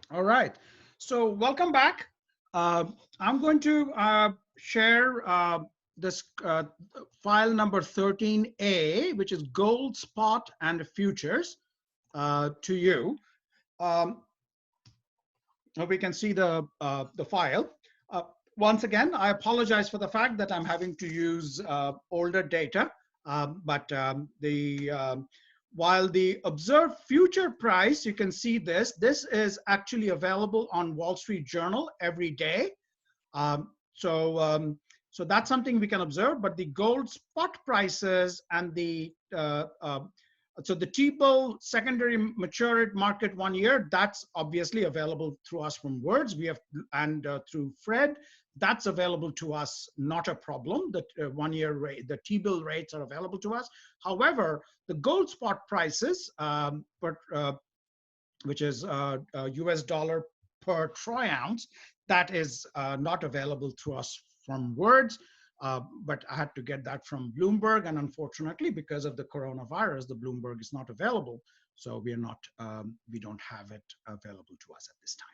All right. So welcome back. I'm going to share this file number 13A, which is gold, spot, and futures to you. Um, we can see the file. Uh, Once again, I apologize for the fact that I'm having to use older data, but while the observed future price, you can see this is actually available on Wall Street Journal every day. Um, so, um, so that's something we can observe, but the gold spot prices and so the T-bill secondary mature market 1 year, that's obviously available through us from Words. We have, and through Fred, that's available to us, not a problem. The 1 year rate, the T-bill rates are available to us. However, the gold spot prices, which is US dollar per troy ounce, that is not available to us from Words. But I had to get that from Bloomberg, and unfortunately, because of the coronavirus, the Bloomberg is not available, so we are not, we don't have it available to us at this time.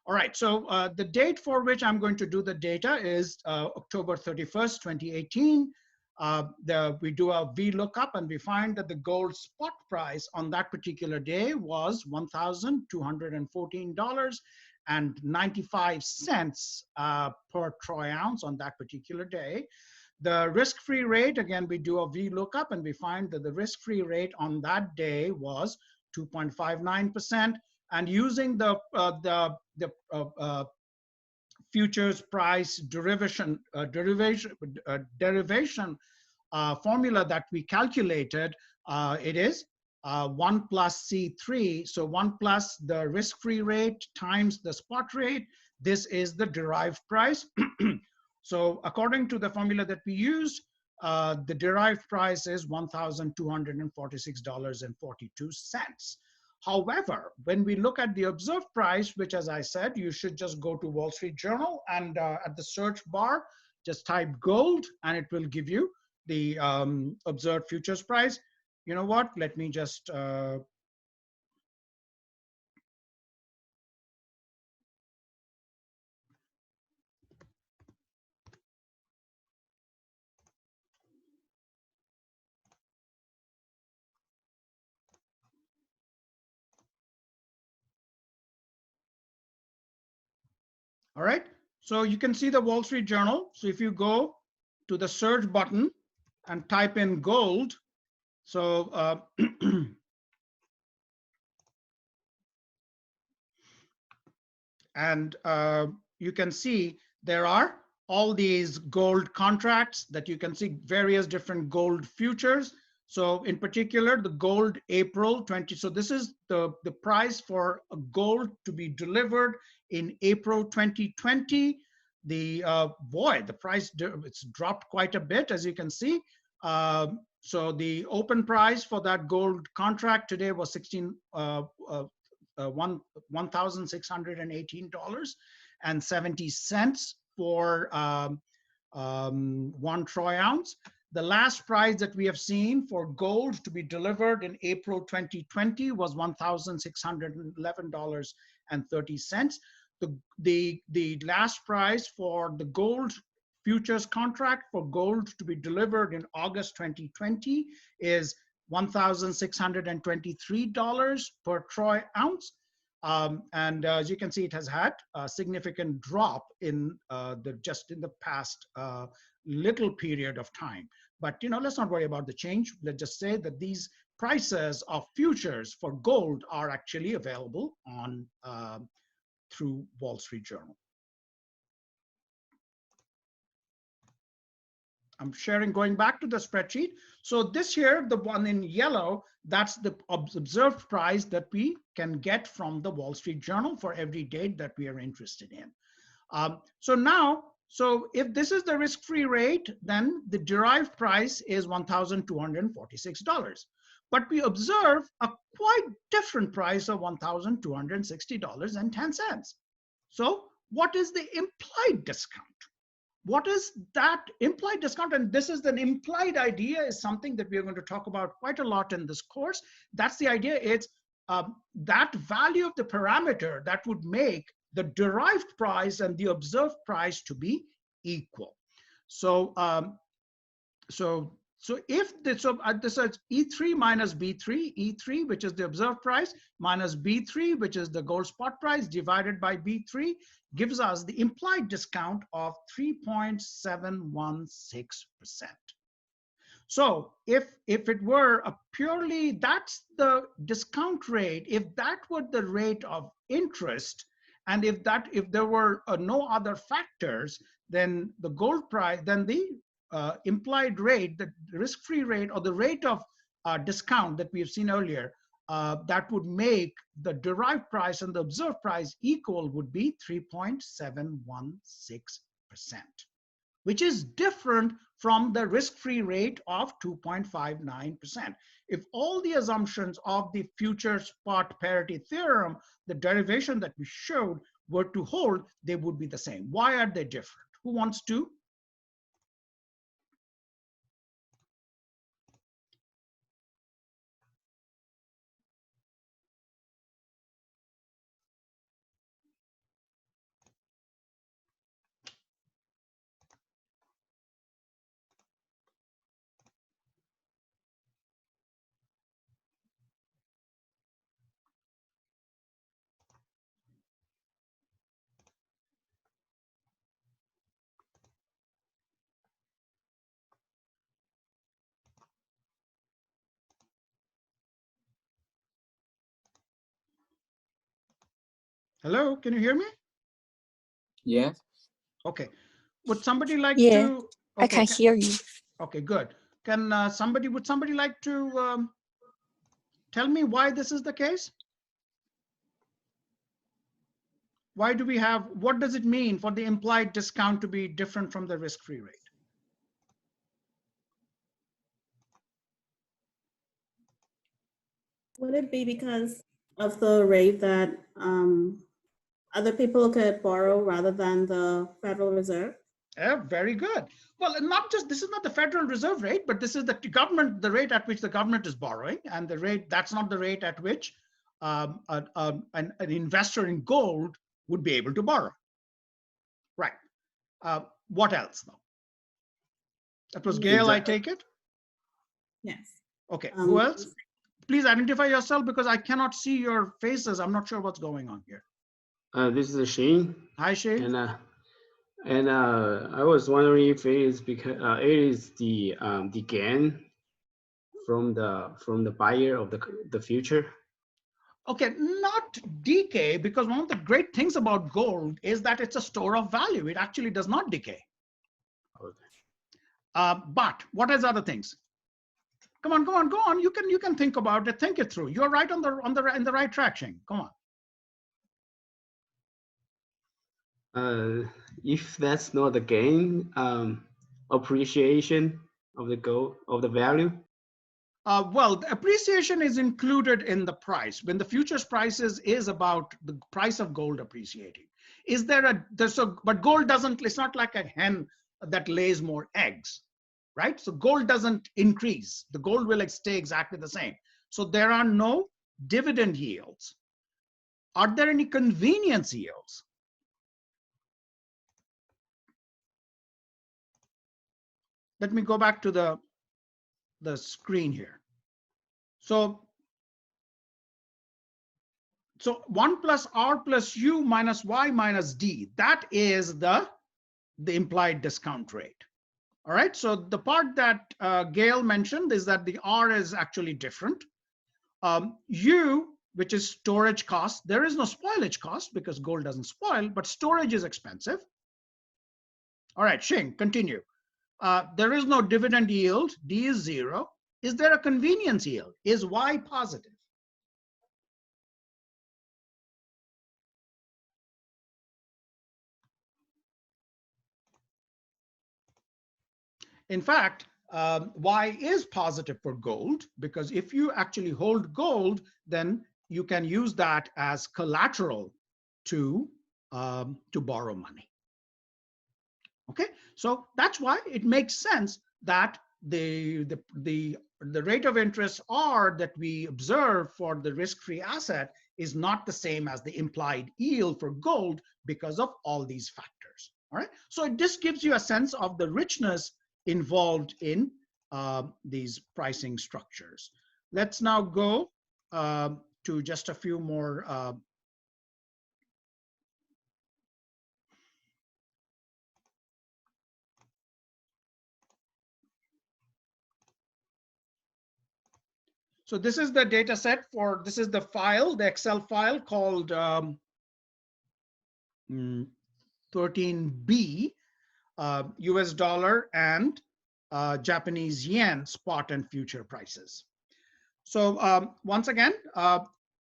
All right, so the date for which I'm going to do the data is October 31st, 2018. We do a VLOOKUP and we find that the gold spot price on that particular day was $1,214.95 per troy ounce on that particular day. The risk-free rate, again, we do a VLOOKUP and we find that the risk-free rate on that day was 2.59%. And using the futures price derivation formula that we calculated, it is 1 plus C3. So 1 plus the risk-free rate times the spot rate. This is the derived price. So according to the formula that we used, the derived price is $1,246.42. However, when we look at the observed price, which, as I said, you should just go to Wall Street Journal and at the search bar, just type gold and it will give you the observed futures price. You know what? Let me just all right. So you can see the Wall Street Journal. So if you go to the search button and type in gold, so and you can see there are all these gold contracts that you can see various different gold futures. So in particular, the gold April 20. So this is the price for a gold to be delivered in April 2020. The price, it's dropped quite a bit, as you can see. So the open price for that gold contract today was $1,618.70 for 1 troy ounce. The last price that we have seen for gold to be delivered in April 2020 was $1,611.30. The last price for the gold futures contract for gold to be delivered in August 2020 is $1,623 per troy ounce. And as you can see, it has had a significant drop in just in the past little period of time. But let's not worry about the change. Let's just say that these prices of futures for gold are actually available on through Wall Street Journal. I'm sharing, going back to the spreadsheet. So this here, the one in yellow, that's the observed price that we can get from the Wall Street Journal for every date that we are interested in. So if this is the risk-free rate, then the derived price is $1,246. But we observe a quite different price of $1,260.10. So what is the implied discount? What is that implied discount? And this is an implied idea, is something that we are going to talk about quite a lot in this course. That's the idea. It's that value of the parameter that would make the derived price and the observed price to be equal. So so if this, this is E3 minus B3, E3, which is the observed price, minus B3, which is the gold spot price, divided by B3, gives us the implied discount of 3.716%. So if it were a purely, that's the discount rate, if that were the rate of interest, and if there were no other factors, then the gold price, then the implied rate, the risk-free rate, or the rate of discount that we have seen earlier, that would make the derived price and the observed price equal would be 3.716%, which is different from the risk-free rate of 2.59%. If all the assumptions of the future spot parity theorem, the derivation that we showed, were to hold, they would be the same. Why are they different? Who wants to? Hello, can you hear me? Yes. Okay. Would somebody like Yeah, to? I Okay, can hear you. okay, good. Can would somebody like to tell me why this is the case? Why do we have, what does it mean for the implied discount to be different from the risk-free rate? Would it be because of the rate that other people could borrow rather than the Federal Reserve? Yeah, very good. Well, not just, this is not the Federal Reserve rate, but this is the government, the rate at which the government is borrowing, and the rate, that's not the rate at which an investor in gold would be able to borrow. Right. What else though? That was Gail, I take it? Yes. Okay, who else? Please identify yourself because I cannot see your faces. I'm not sure what's going on here. This is Shane. Hi, Shane. And I was wondering if it is because it is the gain from the buyer of the future. Okay, not decay, because one of the great things about gold is that it's a store of value. It actually does not decay. Okay. But what is other things? Come on, go on. You can think about it. Think it through. You're right in the right track, Shane. Come on. If that's not the gain, appreciation of the gold, of the value. Well, the appreciation is included in the price. When the futures prices is about the price of gold appreciating. Is there but gold doesn't, it's not like a hen that lays more eggs, right? So gold doesn't increase. The gold will stay exactly the same. So there are no dividend yields. Are there any convenience yields? Let me go back to the screen here. So 1 plus R plus U minus Y minus D, that is the implied discount rate. All right, so the part that Gail mentioned is that the R is actually different. U, which is storage cost, there is no spoilage cost because gold doesn't spoil, but storage is expensive. All right, Shing, continue. There is no dividend yield, D is 0. Is there a convenience yield? Is Y positive? In fact, Y is positive for gold, because if you actually hold gold, then you can use that as collateral to borrow money. Okay, so that's why it makes sense that the the rate of interest R that we observe for the risk-free asset is not the same as the implied yield for gold because of all these factors. All right. So this gives you a sense of the richness involved in these pricing structures. Let's now go to just a few more so this is the data set for, this is the file, the Excel file called 13B, US dollar and Japanese yen spot and future prices. So once again, the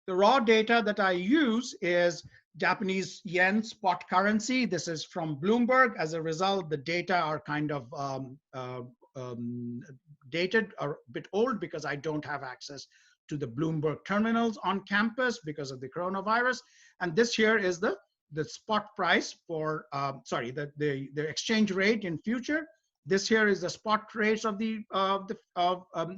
raw data that I use is Japanese yen spot currency. This is from Bloomberg. As a result, the data are kind of dated or a bit old because I don't have access to the Bloomberg terminals on campus because of the coronavirus. And this here is the spot price for, sorry, the exchange rate in future. This here is the spot rates of the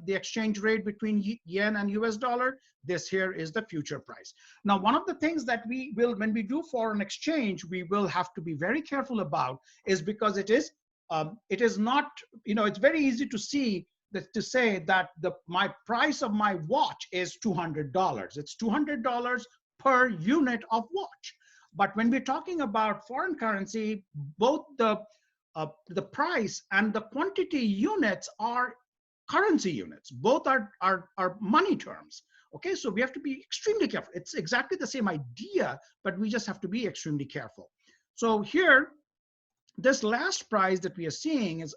exchange rate between yen and US dollar. This here is the future price. Now, one of the things that we will, when we do foreign exchange, we will have to be very careful about is because it is not, you know, it's very easy to see that, to say that my price of my watch is $200. It's $200 per unit of watch. But when we're talking about foreign currency, both the price and the quantity units are currency units. Both are money terms. Okay, so we have to be extremely careful. It's exactly the same idea, but we just have to be extremely careful. So here, this last price that we are seeing is,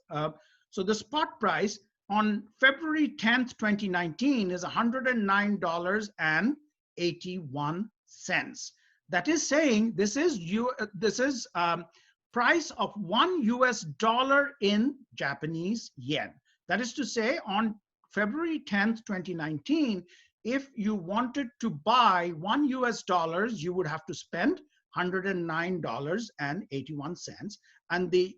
so the spot price on February 10th, 2019 is $109.81. That is saying this is price of $1 US in Japanese yen. That is to say, on February 10th, 2019, if you wanted to buy $1 US, you would have to spend $109.81, and the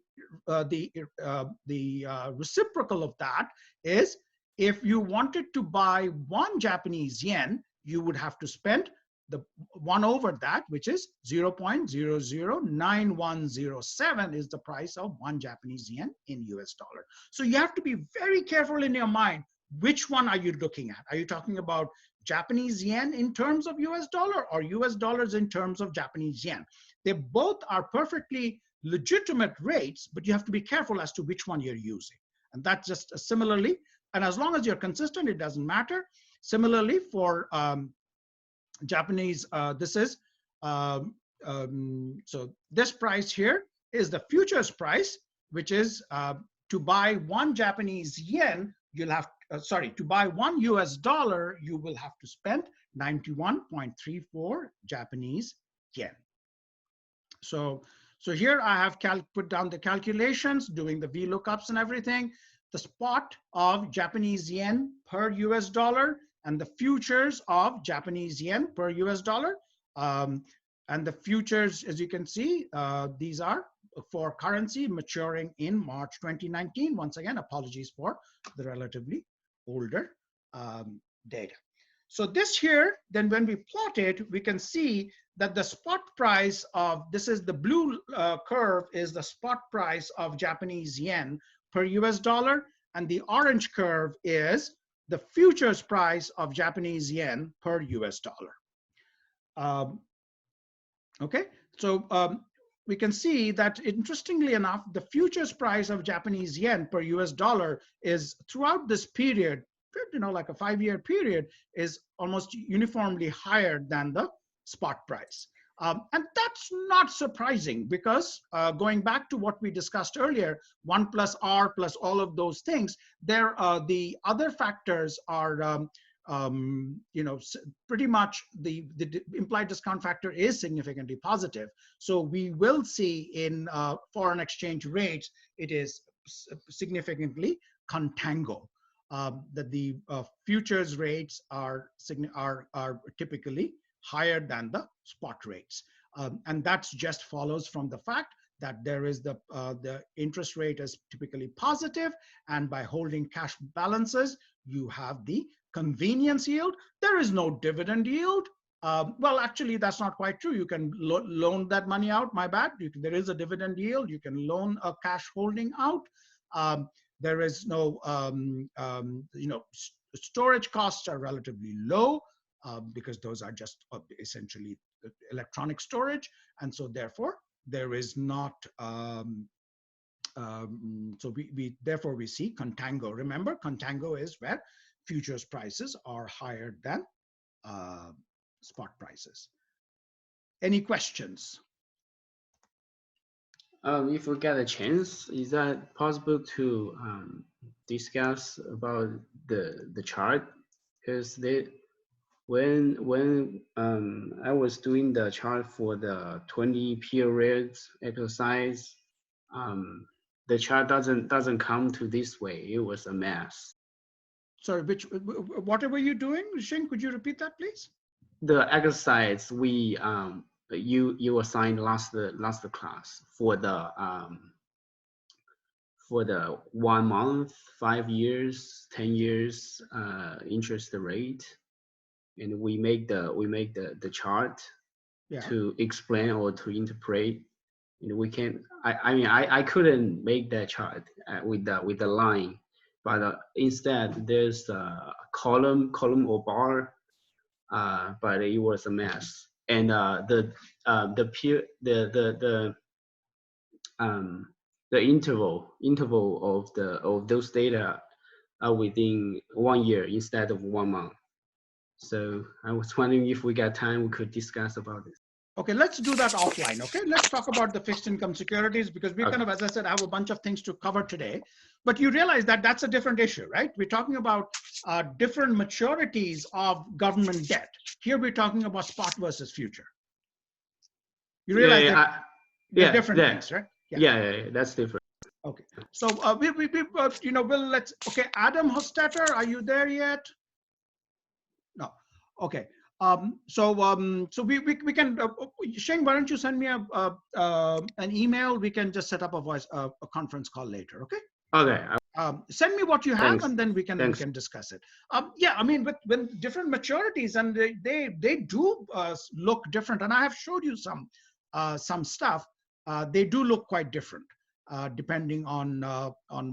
reciprocal of that is, if you wanted to buy 1 Japanese yen, you would have to spend the 1 over that, which is 0.009107 is the price of 1 Japanese yen in US dollar. So you have to be very careful in your mind. Which one are you looking at? Are you talking about Japanese yen in terms of US dollar or US dollars in terms of Japanese yen? They both are perfectly legitimate rates, but you have to be careful as to which one you're using. And that's just similarly, and as long as you're consistent, it doesn't matter. Similarly for Japanese, this is, so this price here is the futures price, which is to buy 1 Japanese yen, you'll have, sorry, to buy 1 US dollar, you will have to spend 91.34 Japanese yen. So here I have put down the calculations, doing the VLOOKUPs and everything. The spot of Japanese yen per US dollar and the futures of Japanese yen per US dollar. And the futures, as you can see, these are for currency maturing in March 2019. Once again, apologies for the relatively older data. So this here, then when we plot it, we can see that the spot price of, this is the blue curve, is the spot price of Japanese yen per US dollar, and the orange curve is the futures price of Japanese yen per US dollar. Okay, so we can see that, interestingly enough, the futures price of Japanese yen per US dollar is, throughout this period, you know, like a 5-year period, is almost uniformly higher than the spot price. And that's not surprising because going back to what we discussed earlier, 1 plus R plus all of those things, there the other factors are, you know, pretty much the implied discount factor is significantly positive. So we will see in foreign exchange rates, it is significantly contango. That the futures rates are typically higher than the spot rates. And that just follows from the fact that there is the interest rate is typically positive, and by holding cash balances, you have the convenience yield. There is no dividend yield. Well, actually, that's not quite true. You can loan that money out. My bad. There is a dividend yield. You can loan a cash holding out. There is no, storage costs are relatively low because those are just essentially electronic storage, and so therefore there is not. So therefore we see contango. Remember, contango is where futures prices are higher than spot prices. Any questions? If we get a chance, is that possible to discuss about the chart? Because when I was doing the chart for the 20 periods exercise, the chart doesn't come to this way. It was a mess. Sorry, what were you doing, Xing? Could you repeat that, please? The exercise we you assigned last class for the 1 month, 5 years, 10 years interest rate, and we make the chart to explain or to interpret. And we can I couldn't make that chart with the line, but instead there's a column or bar. But it was a mess, and the interval of those data are within 1 year instead of 1 month. So I was wondering if we got time, we could discuss about this. Okay, let's do that offline. Okay, let's talk about the fixed income securities, because we kind of, as I said, have a bunch of things to cover today. But you realize that that's a different issue, right? We're talking about different maturities of government debt. Here we're talking about spot versus future. You realize that they're different things, right? Yeah, that's different. Okay, so okay, Adam Hostetter, are you there yet? No. Okay. So we can, Sheng, why don't you send me an email? We can just set up a conference call later. Okay. Okay. Send me what you have, Thanks. and then we can discuss it. Yeah, I mean, when different maturities, and they do look different, and I have showed you some stuff. They do look quite different depending on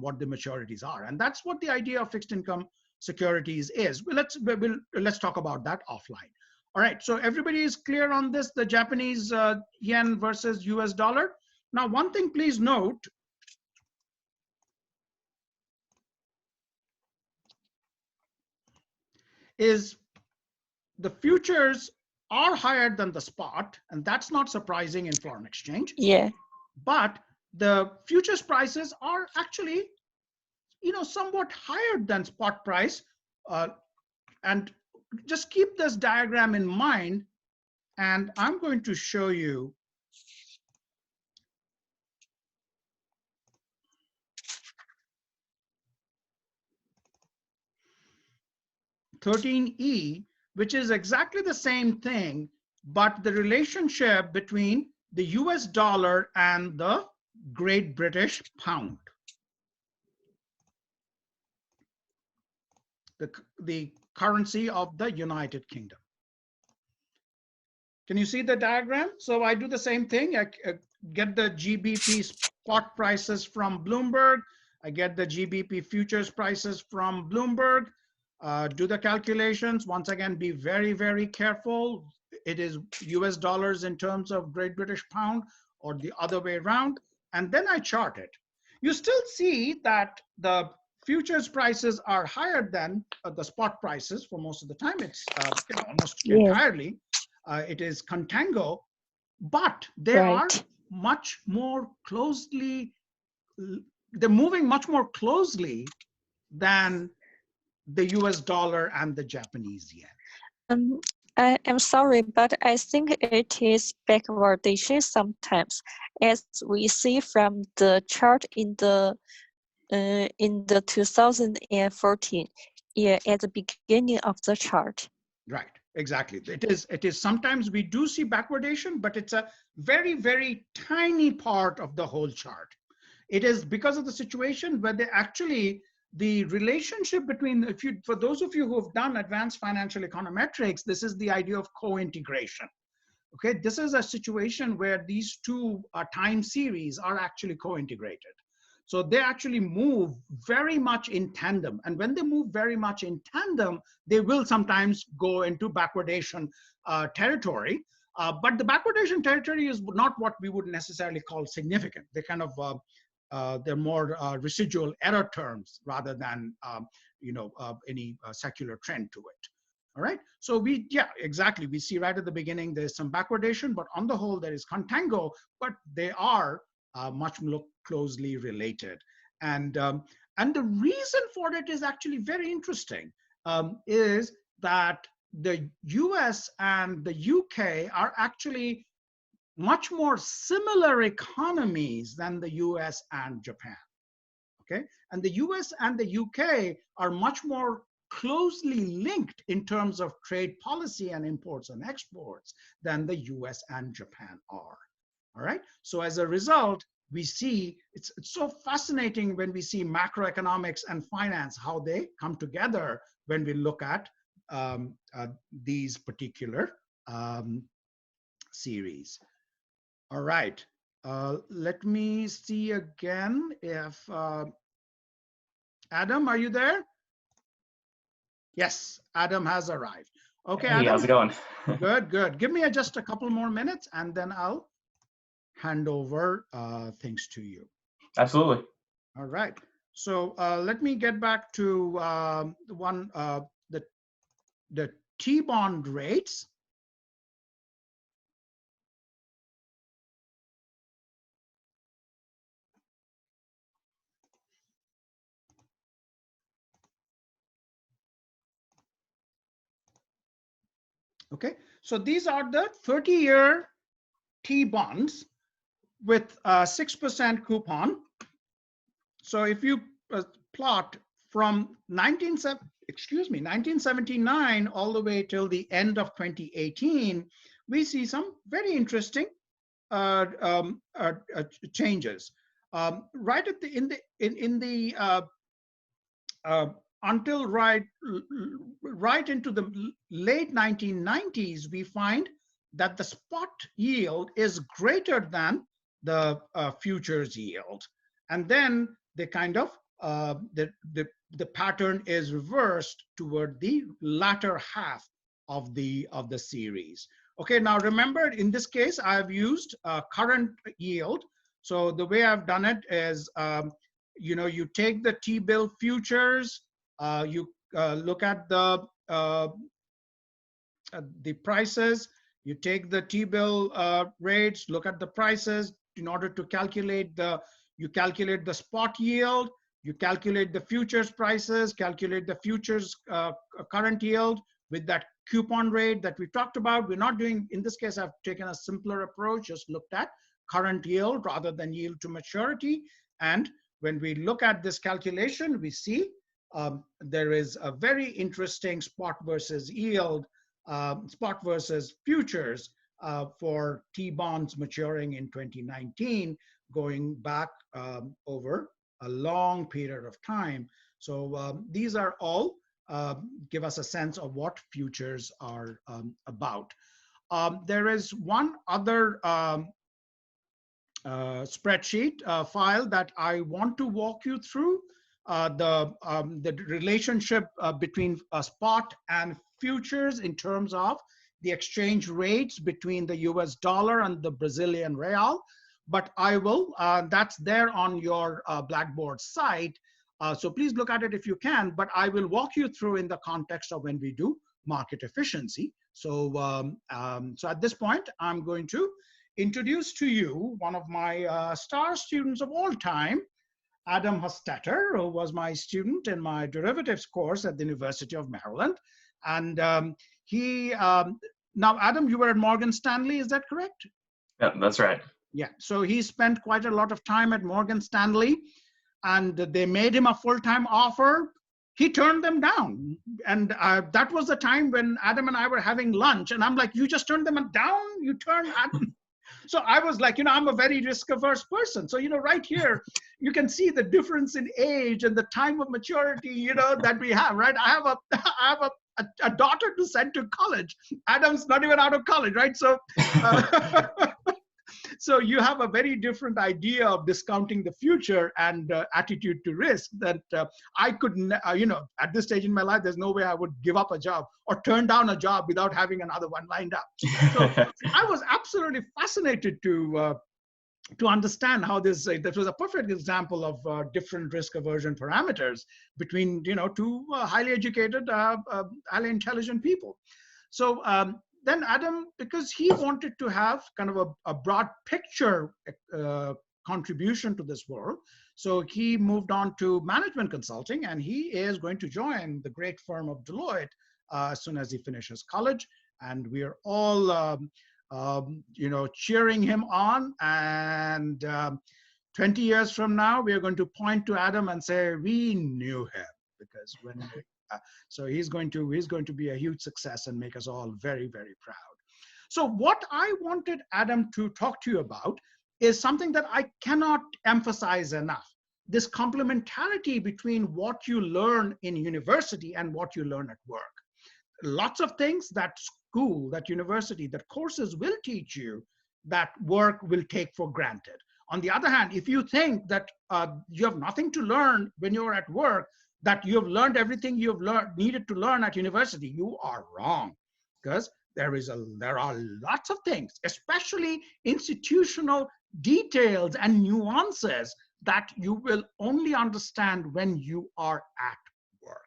what the maturities are, and that's what the idea of fixed income securities is. Let's talk about that offline. All right, so everybody is clear on this, the Japanese yen versus US dollar. Now, one thing please note, is the futures are higher than the spot, and that's not surprising in foreign exchange. Yeah. But the futures prices are actually, somewhat higher than spot price. And just keep this diagram in mind, and I'm going to show you (13E), which is exactly the same thing, but the relationship between the US dollar and the Great British pound. The currency of the United Kingdom. Can you see the diagram? So I do the same thing. I get the GBP spot prices from Bloomberg. I get the GBP futures prices from Bloomberg. Do the calculations. Once again, be very, very careful. It is US dollars in terms of Great British pound, or the other way around. And then I chart it. You still see that the futures prices are higher than the spot prices for most of the time. It's almost entirely. It is contango, but they are much more closely, they're moving much more closely than the US dollar and the Japanese yen. I am sorry, but I think it is backwardation sometimes, as we see from the chart in the 2014 at the beginning of the chart. Right. Exactly. It is sometimes we do see backwardation, but it's a very, very tiny part of the whole chart. It is because of the situation where they actually, the relationship between, for those of you who have done advanced financial econometrics, this is the idea of co-integration. Okay, this is a situation where these two time series are actually co-integrated. So they actually move very much in tandem. And when they move very much in tandem, they will sometimes go into backwardation territory. But the backwardation territory is not what we would necessarily call significant. They kind of, they're more residual error terms rather than, any secular trend to it. All right, so yeah, exactly. We see right at the beginning, there's some backwardation, but on the whole, there is contango, but they are much more closely related. And the reason for it is actually very interesting, is that the US and the UK are actually much more similar economies than the US and Japan. Okay, and the US and the UK are much more closely linked in terms of trade policy and imports and exports than the US and Japan are. All right, so as a result, we see it's so fascinating when we see macroeconomics and finance, how they come together when we look at these particular series. All right, let me see again if Adam, are you there? Yes, Adam has arrived. Okay, hey, Adam. how's it going? Good, good. Give me just a couple more minutes and then I'll hand over things to you. Absolutely. All right. So let me get back to the T-bond rates. Okay, so these are the 30-year T-bonds with 6% coupon. So if you plot from 1979 all the way till the end of 2018, we see some very interesting changes. Right at the until right into the late 1990s, we find that the spot yield is greater than the futures yield, and then they kind of the pattern is reversed toward the latter half of the series. Okay, now remember, in this case, I've used current yield. So the way I've done it is, you take the T-bill futures, you look at the prices, you take the T-bill rates, look at the prices in order to calculate you calculate the spot yield, you calculate the futures prices, calculate the futures current yield with that coupon rate that we talked about. We're not doing, in this case, I've taken a simpler approach, just looked at current yield rather than yield to maturity. And when we look at this calculation, we see there is a very interesting spot versus yield, spot versus futures for T-bonds maturing in 2019, going back over a long period of time. So these are all give us a sense of what futures are about. There is one other spreadsheet file that I want to walk you through, the relationship between spot and futures in terms of the exchange rates between the US dollar and the Brazilian real. But I will, that's there on your Blackboard site. So please look at it if you can, but I will walk you through in the context of when we do market efficiency. So, so at this point, I'm going to introduce to you one of my star students of all time, Adam Hostetter, who was my student in my derivatives course at the University of Maryland. And now Adam, you were at Morgan Stanley, is that correct? Yeah, that's right. Yeah, so he spent quite a lot of time at Morgan Stanley, and they made him a full-time offer. he turned them down. And that was the time when Adam and I were having lunch. And I'm like, you just turned them down? You turned Adam? So I was like, I'm a very risk-averse person. So, right here, you can see the difference in age and the time of maturity, that we have, right? I have a daughter to send to college. Adam's not even out of college, right? So, so you have a very different idea of discounting the future and attitude to risk that I couldn't, at this stage in my life, there's no way I would give up a job or turn down a job without having another one lined up. So I was absolutely fascinated to understand how this was a perfect example of different risk aversion parameters between, two highly educated, highly intelligent people. So then Adam, because he wanted to have kind of a broad picture contribution to this world, so he moved on to management consulting, and he is going to join the great firm of Deloitte as soon as he finishes college. And we are all, cheering him on. And 20 years from now, we are going to point to Adam and say, we knew him, because when so he's going to be a huge success and make us all very, very proud. So what I wanted Adam to talk to you about is something that I cannot emphasize enough: this complementarity between what you learn in university and what you learn at work. Lots of things that school, that university, that courses will teach you that work will take for granted. On the other hand, if you think that you have nothing to learn when you're at work, that you have learned everything you have needed to learn at university, you are wrong, because there are lots of things, especially institutional details and nuances, that you will only understand when you are at work.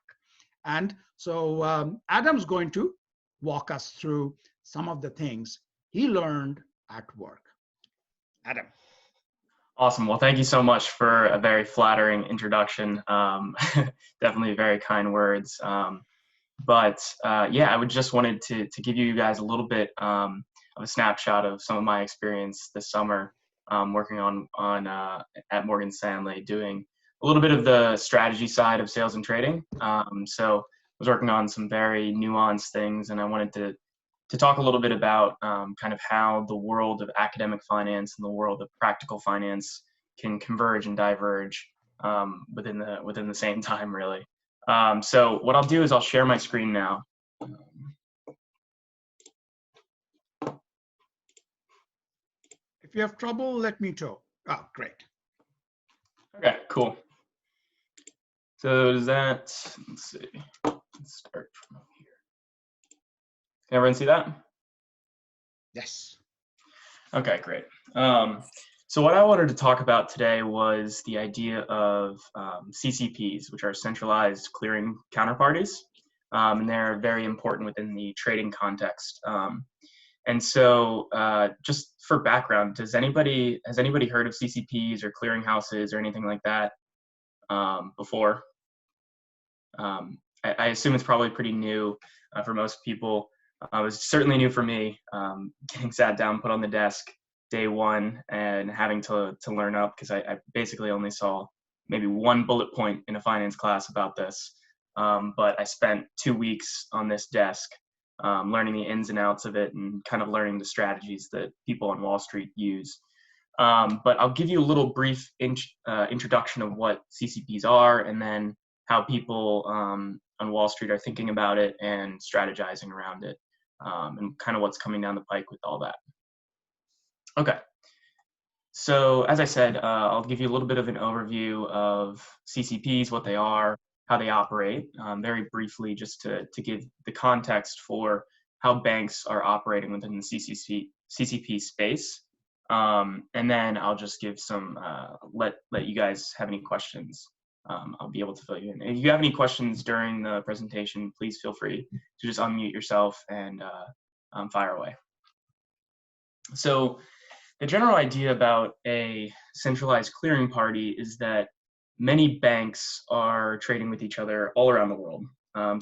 And so Adam's going to walk us through some of the things he learned at work. Adam. Awesome. Well, thank you so much for a very flattering introduction. Definitely very kind words. But I would just wanted to give you guys a little bit of a snapshot of some of my experience this summer working on at Morgan Stanley, doing a little bit of the strategy side of sales and trading. So I was working on some very nuanced things, and I wanted to talk a little bit about kind of how the world of academic finance and the world of practical finance can converge and diverge within the same time, really. So what I'll do is I'll share my screen now. If you have trouble, let me know. Oh, great. Okay, cool. So does that, let's see, let's start from here. Can everyone see that? Yes. Okay, great. So what I wanted to talk about today was the idea of CCPs, which are centralized clearing counterparties, and they're very important within the trading context. And so just for background, has anybody heard of CCPs or clearinghouses or anything like that before? I assume it's probably pretty new for most people. It was certainly new for me, getting sat down, put on the desk day one, and having to learn up, because I basically only saw maybe one bullet point in a finance class about this. But I spent 2 weeks on this desk learning the ins and outs of it and kind of learning the strategies that people on Wall Street use. But I'll give you a little brief introduction of what CCPs are, and then how people on Wall Street are thinking about it and strategizing around it, and kind of what's coming down the pike with all that. Okay, so as I said, I'll give you a little bit of an overview of CCPs, what they are, how they operate, very briefly, just to give the context for how banks are operating within the CCP space. And then I'll just give some, let you guys have any questions. I'll be able to fill you in. If you have any questions during the presentation, please feel free to just unmute yourself and fire away. So the general idea about a centralized clearing party is that many banks are trading with each other all around the world.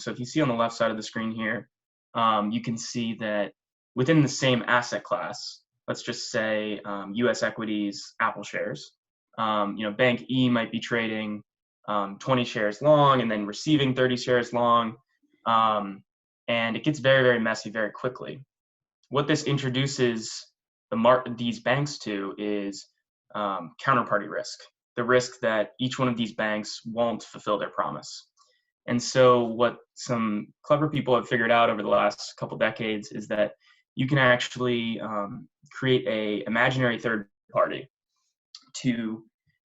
So if you see on the left side of the screen here, you can see that within the same asset class, let's just say US equities, Apple shares, Bank E might be trading 20 shares long and then receiving 30 shares long. And it gets very, very messy very quickly. What this introduces these banks to is counterparty risk, the risk that each one of these banks won't fulfill their promise. And so what some clever people have figured out over the last couple decades is that you can actually create an imaginary third party to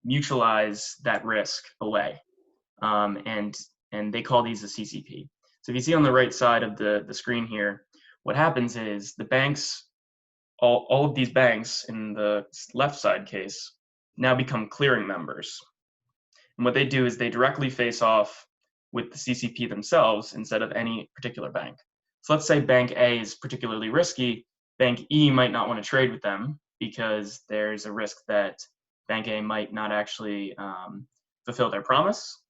mutualize that risk away. And they call these a CCP. So if you see on the right side of the screen here, what happens is the banks, all of these banks in the left side case, now become clearing members. And what they do is they directly face off with the CCP themselves instead of any particular bank. So let's say Bank A is particularly risky. Bank E might not want to trade with them because there's a risk that Bank A might not actually fulfill their promise.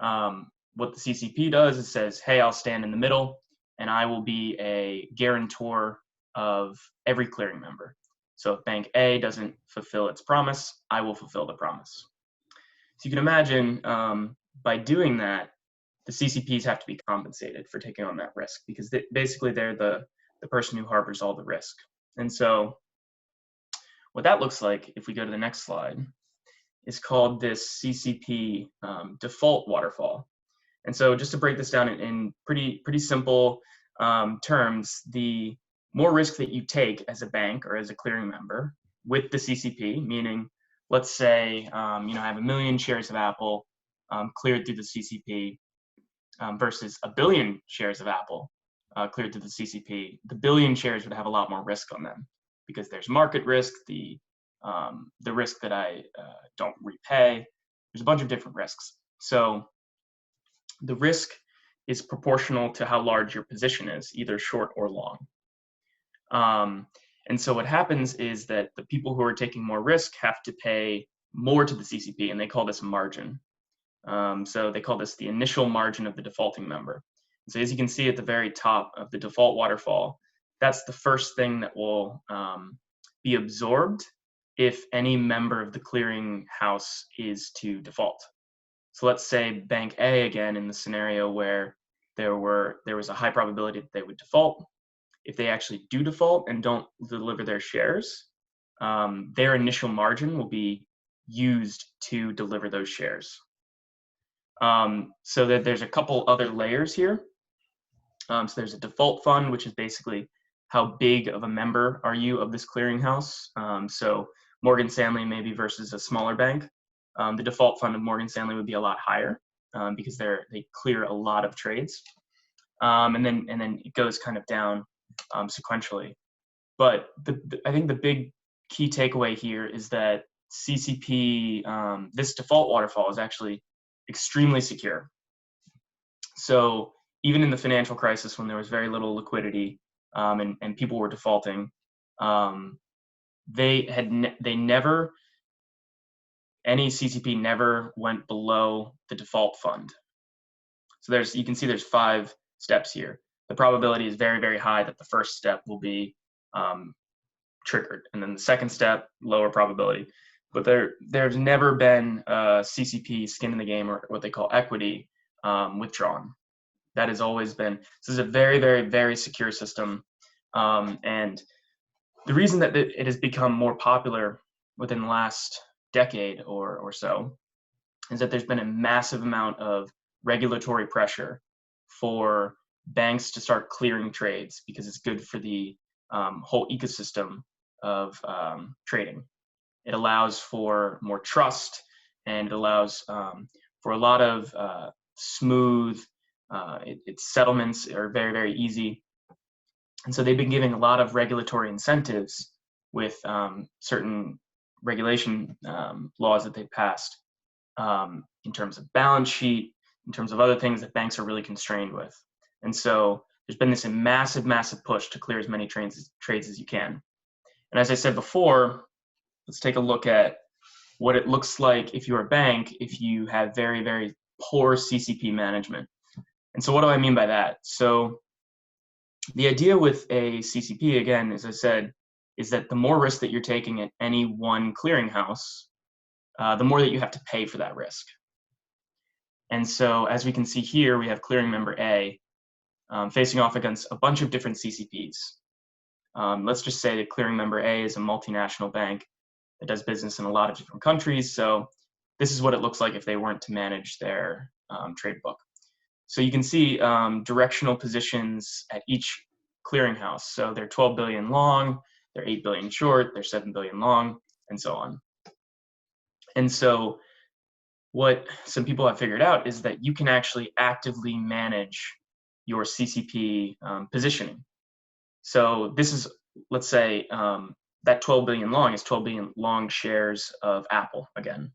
What the CCP does is says, hey, I'll stand in the middle and I will be a guarantor of every clearing member. So if Bank A doesn't fulfill its promise, I will fulfill the promise. So you can imagine by doing that, the CCPs have to be compensated for taking on that risk because basically they're the person who harbors all the risk. And so what that looks like, if we go to the next slide, is called this CCP Default Waterfall. And so just to break this down in pretty simple terms, the more risk that you take as a bank or as a clearing member with the CCP, meaning let's say I have 1 million shares of Apple cleared through the CCP versus 1 billion shares of Apple cleared through the CCP, the billion shares would have a lot more risk on them because there's market risk, the risk that I don't repay. There's a bunch of different risks. So the risk is proportional to how large your position is, either short or long. And so what happens is that the people who are taking more risk have to pay more to the CCP, and they call this margin. So they call this the initial margin of the defaulting member. So as you can see at the very top of the default waterfall, that's the first thing that will be absorbed if any member of the clearing house is to default. So let's say Bank A again in the scenario where there was a high probability that they would default. If they actually do default and don't deliver their shares, their initial margin will be used to deliver those shares. So that there's a couple other layers here. So there's a default fund, which is basically how big of a member are you of this clearinghouse. So Morgan Stanley maybe versus a smaller bank. The default fund of Morgan Stanley would be a lot higher because they clear a lot of trades. And then it goes kind of down sequentially. But I think the big key takeaway here is that CCP, this default waterfall is actually extremely secure. So even in the financial crisis when there was very little liquidity and people were defaulting, any CCP never went below the default fund. So you can see there's 5 steps here. The probability is very, very high that the first step will be triggered. And then the second step, lower probability. But there's never been a CCP skin in the game or what they call equity withdrawn. That has always been, this is a very, very, very secure system. And the reason that it has become more popular within the last decade or so is that there's been a massive amount of regulatory pressure for banks to start clearing trades because it's good for the whole ecosystem of trading. It allows for more trust and it allows for a lot of smooth, its settlements are very, very easy. And so they've been giving a lot of regulatory incentives with certain regulation laws that they've passed in terms of balance sheet, in terms of other things that banks are really constrained with. And so there's been this massive, massive push to clear as many trades as you can. And as I said before, let's take a look at what it looks like if you're a bank, if you have very, very poor CCP management. And so what do I mean by that? So the idea with a CCP, again, as I said, is that the more risk that you're taking at any one clearinghouse, the more that you have to pay for that risk. And so as we can see here, we have clearing member A facing off against a bunch of different CCPs. Let's just say that clearing member A is a multinational bank that does business in a lot of different countries. So this is what it looks like if they weren't to manage their trade book. So you can see directional positions at each clearinghouse. So they're 12 billion long, they're 8 billion short, they're 7 billion long, and so on. And so what some people have figured out is that you can actually actively manage your CCP positioning. So this is, let's say, that 12 billion long is 12 billion long shares of Apple again.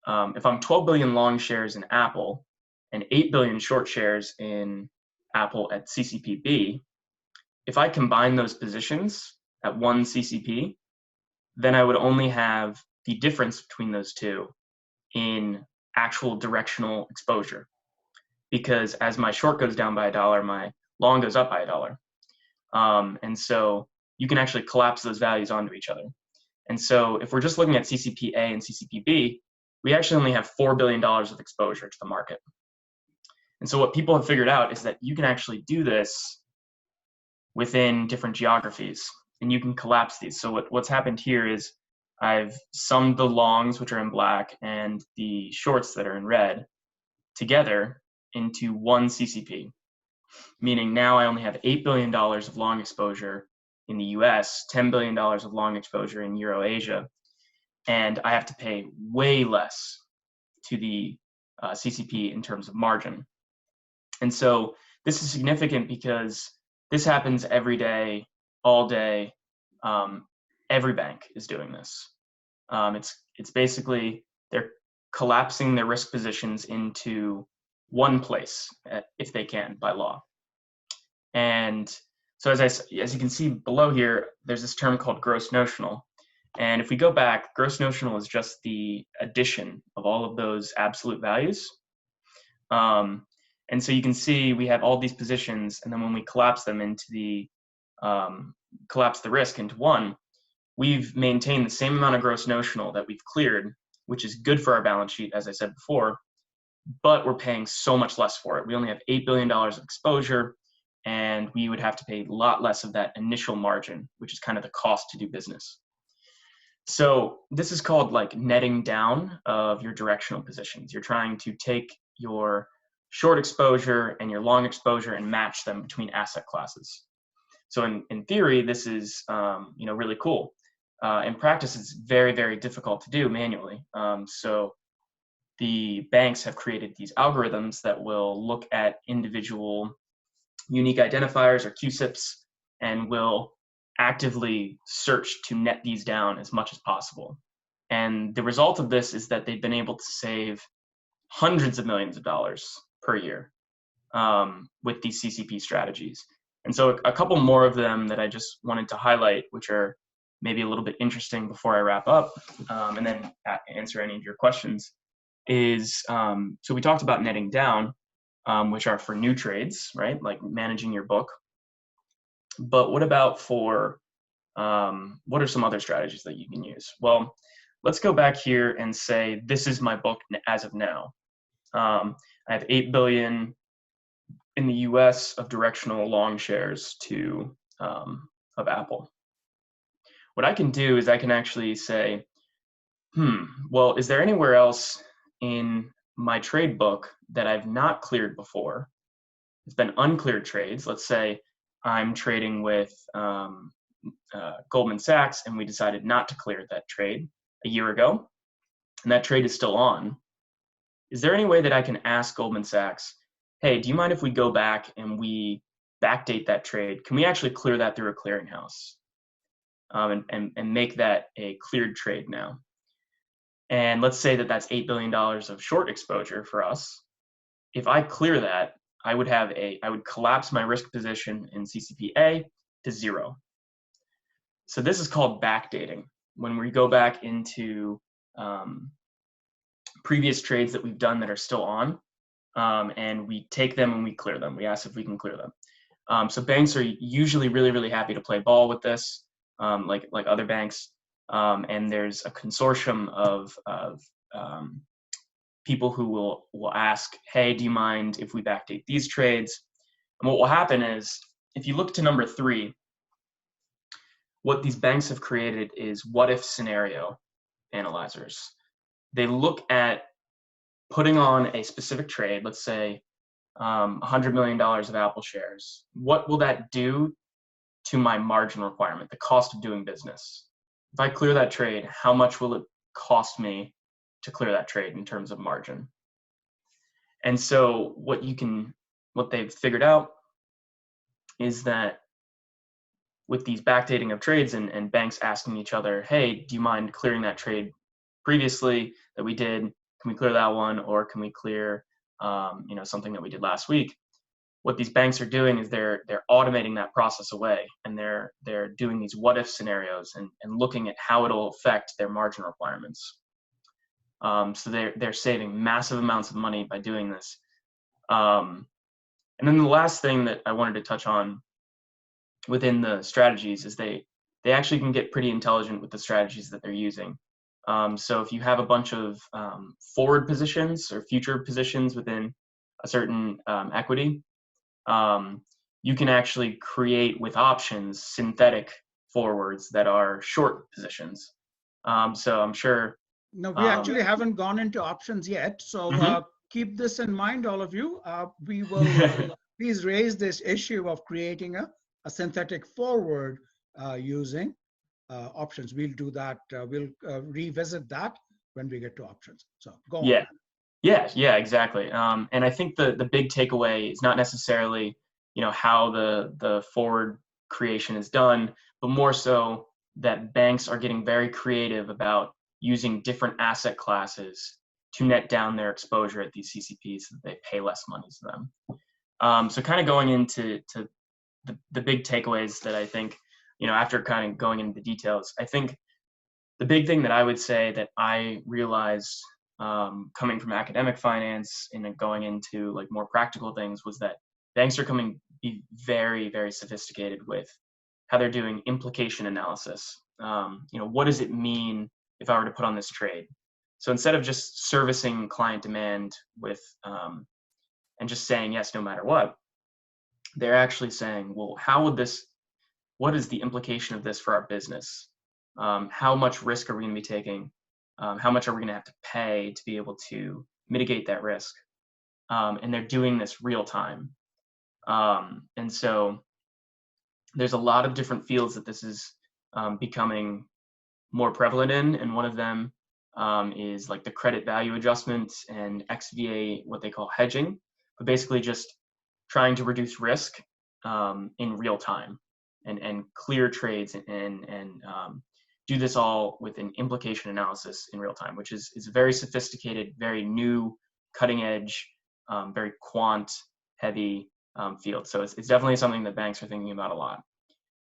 If I'm 12 billion long shares in Apple and 8 billion short shares in Apple at CCPB, if I combine those positions at one CCP, then I would only have the difference between those two in actual directional exposure. Because as my short goes down by $1, my long goes up by $1. And so you can actually collapse those values onto each other. And so if we're just looking at CCPA and CCPB, we actually only have $4 billion of exposure to the market. And so what people have figured out is that you can actually do this within different geographies, and you can collapse these. So what's happened here is I've summed the longs, which are in black, and the shorts that are in red together into one CCP, meaning now I only have $8 billion of long exposure in the US, $10 billion of long exposure in Euro-Asia, and I have to pay way less to the CCP in terms of margin. And so this is significant because this happens every day, all day. Every bank is doing this. It's basically they're collapsing their risk positions into one place if they can by law. And so as you can see below here, there's this term called gross notional. And if we go back, gross notional is just the addition of all of those absolute values. And so you can see we have all these positions, and then when we collapse them into the, collapse the risk into one, we've maintained the same amount of gross notional that we've cleared, which is good for our balance sheet, as I said before, but we're paying so much less for it. We only have $8 billion of exposure, and we would have to pay a lot less of that initial margin, which is kind of the cost to do business. So this is called like netting down of your directional positions. You're trying to take your short exposure and your long exposure and match them between asset classes. So in theory, this is really cool. In practice, it's very, very difficult to do manually. So the banks have created these algorithms that will look at individual unique identifiers or QSIPs and will actively search to net these down as much as possible. And the result of this is that they've been able to save hundreds of millions of dollars per year with these CCP strategies. And so a couple more of them that I just wanted to highlight, which are maybe a little bit interesting before I wrap up and then answer any of your questions, is so we talked about netting down, which are for new trades, right? Like managing your book. But what about for, what are some other strategies that you can use? Well, let's go back here and say, this is my book as of now. I have 8 billion in the US of directional long shares of Apple. What I can do is I can actually say, well, is there anywhere else in my trade book that I've not cleared before? It's been uncleared trades. Let's say I'm trading with Goldman Sachs and we decided not to clear that trade a year ago, and that trade is still on. Is there any way that I can ask Goldman Sachs, hey, do you mind if we go back and we backdate that trade? Can we actually clear that through a clearinghouse and make that a cleared trade now? And let's say that that's $8 billion of short exposure for us. If I clear that, I would collapse my risk position in CCPA to 0. So this is called backdating. When we go back into previous trades that we've done that are still on, and we take them and we clear them. We ask if we can clear them. So banks are usually really, really happy to play ball with this, like other banks. And there's a consortium of people who will ask, hey, do you mind if we backdate these trades? And what will happen is, if you look to number 3, what these banks have created is what-if scenario analyzers. They look at putting on a specific trade, let's say $100 million of Apple shares. What will that do to my margin requirement, the cost of doing business? If I clear that trade, how much will it cost me to clear that trade in terms of margin? And so what they've figured out is that with these backdating of trades and banks asking each other, hey, do you mind clearing that trade previously that we did? Can we clear that one, or can we clear something that we did last week? What these banks are doing is they're automating that process away, and they're doing these what-if scenarios and looking at how it'll affect their margin requirements. So they're saving massive amounts of money by doing this. And then the last thing that I wanted to touch on within the strategies is they actually can get pretty intelligent with the strategies that they're using. So if you have a bunch of forward positions or future positions within a certain equity, you can actually create with options synthetic forwards that are short positions. So I'm sure. No, we actually haven't gone into options yet. So keep this in mind, all of you. We will please raise this issue of creating a synthetic forward using options. We'll do that. We'll revisit that when we get to options. So go on. Yeah, exactly. And I think the big takeaway is not necessarily, how the forward creation is done, but more so that banks are getting very creative about using different asset classes to net down their exposure at these CCPs so that they pay less money to them. So kind of going into the big takeaways that I think, after kind of going into the details, I think the big thing that I would say that I realized coming from academic finance and then going into like more practical things was that banks are coming be very, very sophisticated with how they're doing implication analysis. What does it mean if I were to put on this trade? So instead of just servicing client demand with and just saying yes no matter what, they're actually saying, well, what is the implication of this for our business? How much risk are we going to be taking? How much are we going to have to pay to be able to mitigate that risk? And they're doing this real time. And so there's a lot of different fields that this is becoming more prevalent in. And one of them is like the credit value adjustment and XVA, what they call hedging, but basically just trying to reduce risk in real time and clear trades and do this all with an implication analysis in real time, which is a very sophisticated, very new, cutting edge, very quant heavy field. So it's definitely something that banks are thinking about a lot.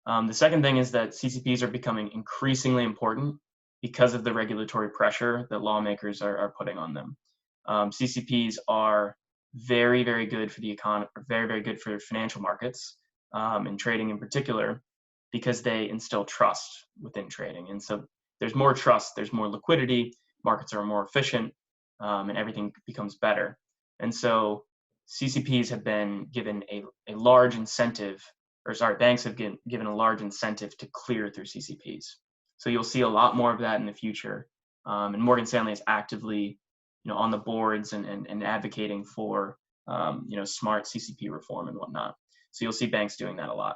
The second thing is that CCPs are becoming increasingly important because of the regulatory pressure that lawmakers are putting on them. CCPs are very, very good for the economy, very, very good for financial markets and trading in particular, because they instill trust within trading. And so there's more trust, there's more liquidity, markets are more efficient, and everything becomes better. And so CCPs have been given a large incentive, banks have given a large incentive to clear through CCPs. So you'll see a lot more of that in the future. And Morgan Stanley is actively, on the boards and advocating for, smart CCP reform and whatnot. So you'll see banks doing that a lot.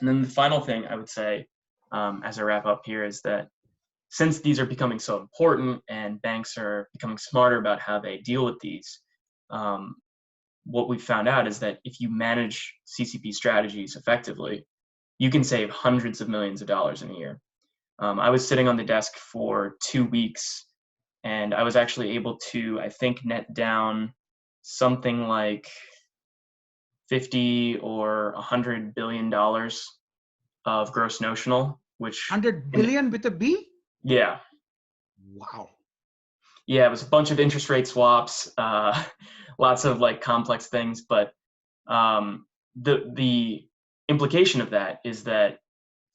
And then the final thing I would say, as I wrap up here, is that since these are becoming so important and banks are becoming smarter about how they deal with these, what we've found out is that if you manage CCP strategies effectively, you can save hundreds of millions of dollars in a year. I was sitting on the desk for 2 weeks, and I was actually able to, I think, net down something like 50 or $100 billion of gross notional, which 100 billion with a B? Yeah. Wow. Yeah, it was a bunch of interest rate swaps, lots of like complex things, but the implication of that is that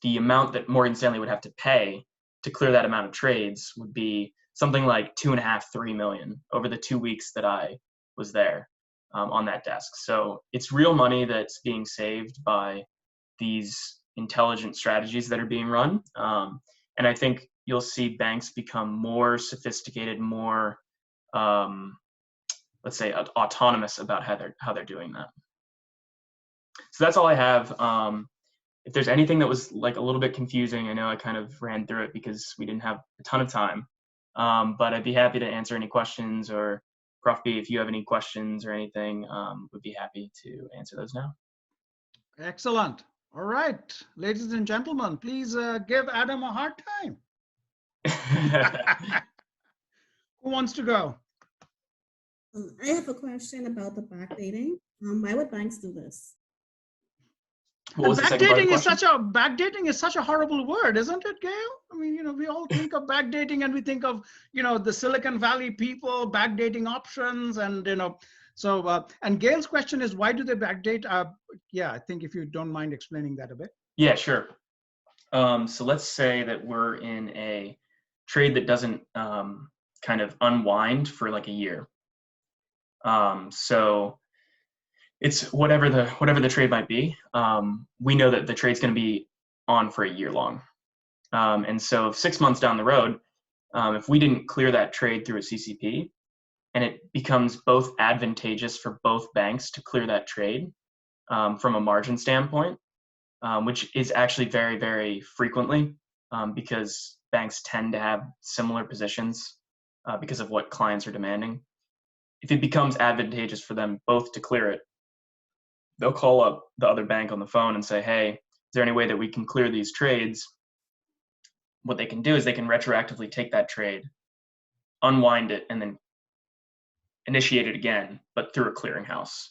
the amount that Morgan Stanley would have to pay to clear that amount of trades would be something like 2.5, 3 million over the 2 weeks that I was there on that desk. So it's real money that's being saved by these intelligent strategies that are being run. And I think you'll see banks become more sophisticated, more, let's say, autonomous about how they're doing that. So that's all I have. If there's anything that was like a little bit confusing, I know I kind of ran through it because we didn't have a ton of time, but I'd be happy to answer any questions, or Crofby, if you have any questions or anything, would be happy to answer those now. Excellent. All right, ladies and gentlemen, please give Adam a hard time. Who wants to go? I have a question about the backdating. Why would banks do this? What was the second part of the question? Backdating is such a horrible word, isn't it, Gail? I mean, we all think of backdating and we think of, the Silicon Valley people, backdating options, and so. And Gail's question is, why do they backdate? Yeah, I think if you don't mind explaining that a bit. Yeah, sure. So let's say that we're in a trade that doesn't kind of unwind for like a year. So it's whatever the trade might be. We know that the trade's going to be on for a year long. And so 6 months down the road, if we didn't clear that trade through a CCP, and it becomes both advantageous for both banks to clear that trade from a margin standpoint, which is actually very, very frequently because banks tend to have similar positions because of what clients are demanding. If it becomes advantageous for them both to clear it, they'll call up the other bank on the phone and say, hey, is there any way that we can clear these trades? What they can do is they can retroactively take that trade, unwind it, and then initiate it again, but through a clearinghouse.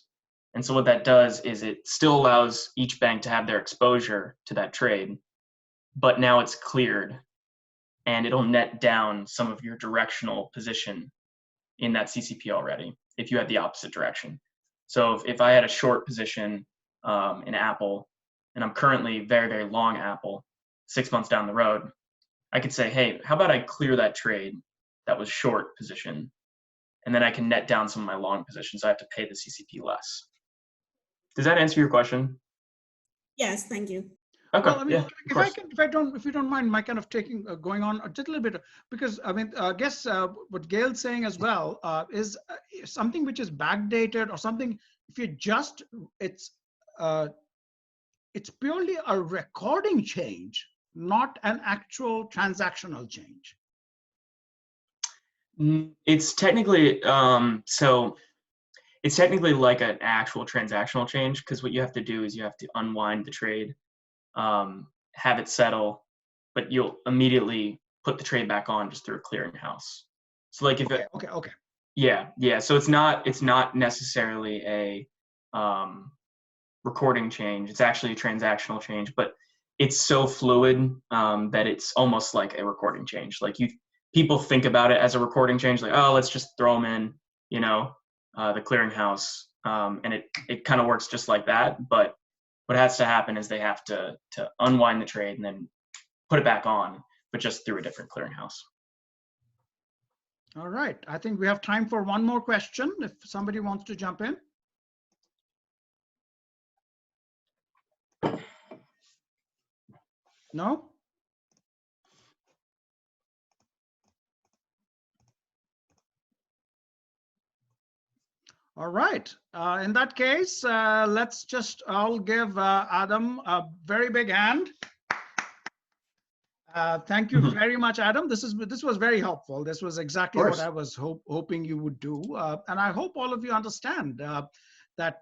And so what that does is it still allows each bank to have their exposure to that trade, but now it's cleared, and it'll net down some of your directional position in that CCP already if you had the opposite direction. So if I had a short position in Apple, and I'm currently very, very long Apple, 6 months down the road, I could say, hey, how about I clear that trade that was short position, and then I can net down some of my long positions. So I have to pay the CCP less. Does that answer your question? Yes, thank you. Okay. Well, I mean, yeah, if you don't mind, my kind of going on a little bit, because I mean, I guess what Gail's saying as well is something which is backdated or something. If you just, it's purely a recording change, not an actual transactional change. It's technically it's technically like an actual transactional change, because what you have to do is you have to unwind the trade, have it settle, but you'll immediately put the trade back on just through a clearinghouse. So like if okay. Yeah. So it's not necessarily a recording change. It's actually a transactional change, but it's so fluid that it's almost like a recording change. Like people think about it as a recording change, like, oh, let's just throw them in, the clearinghouse, and it kind of works just like that. But what has to happen is they have to unwind the trade and then put it back on, but just through a different clearinghouse. All right. I think we have time for one more question if somebody wants to jump in. No? All right. In that case, let's just all give Adam a very big hand. Thank you very much, Adam. This was very helpful. This was exactly what I was hoping you would do. And I hope all of you understand that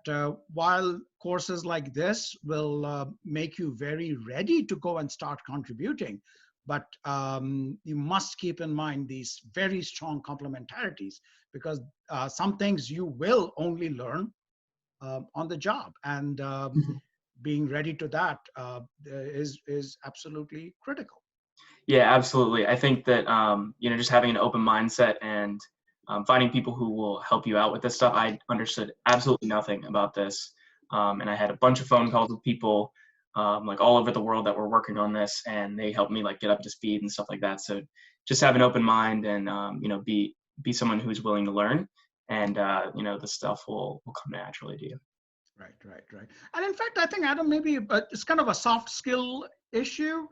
while courses like this will make you very ready to go and start contributing, but you must keep in mind these very strong complementarities, because some things you will only learn on the job, and being ready to that is absolutely critical. Yeah, absolutely. I think that, just having an open mindset and finding people who will help you out with this stuff. I understood absolutely nothing about this. And I had a bunch of phone calls with people like all over the world that were working on this, and they helped me like get up to speed and stuff like that. So just have an open mind and, you know, be someone who's willing to learn, and, you know, the stuff will come naturally to you. Right. And in fact, I think, Adam, maybe it's kind of a soft skill issue.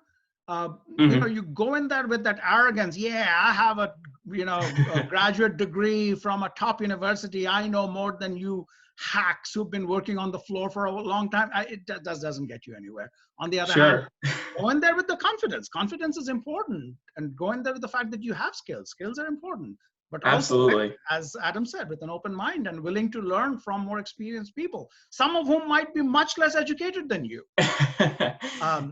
You know, you go in there with that arrogance. Yeah, I have a, you know, a graduate degree from a top university. I know more than you hacks who've been working on the floor for a long time. It doesn't get you anywhere. On the other hand, go in there with the confidence. Confidence is important, and go in there with the fact that you have skills. Skills are important, but absolutely, also, as Adam said, with an open mind and willing to learn from more experienced people, some of whom might be much less educated than you.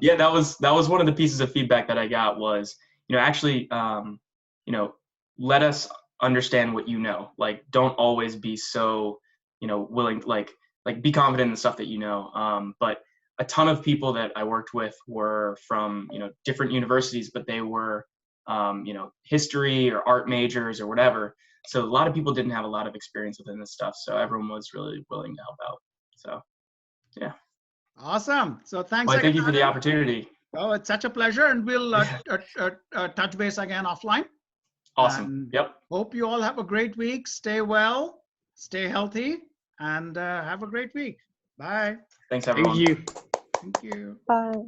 Yeah, that was one of the pieces of feedback that I got was, you know, actually, you know, let us understand what you know. Like, don't always be so, you know, willing, like be confident in the stuff that you know. But a ton of people that I worked with were from, you know, different universities, but they were, you know, history or art majors or whatever. So a lot of people didn't have a lot of experience within this stuff. So everyone was really willing to help out. So, yeah. Awesome. So thanks. Well, thank you for the opportunity. Oh, it's such a pleasure. And we'll touch base again offline. Awesome. And yep. Hope you all have a great week. Stay well, stay healthy, and have a great week. Bye. Thanks, everyone. Thank you. Thank you. Bye.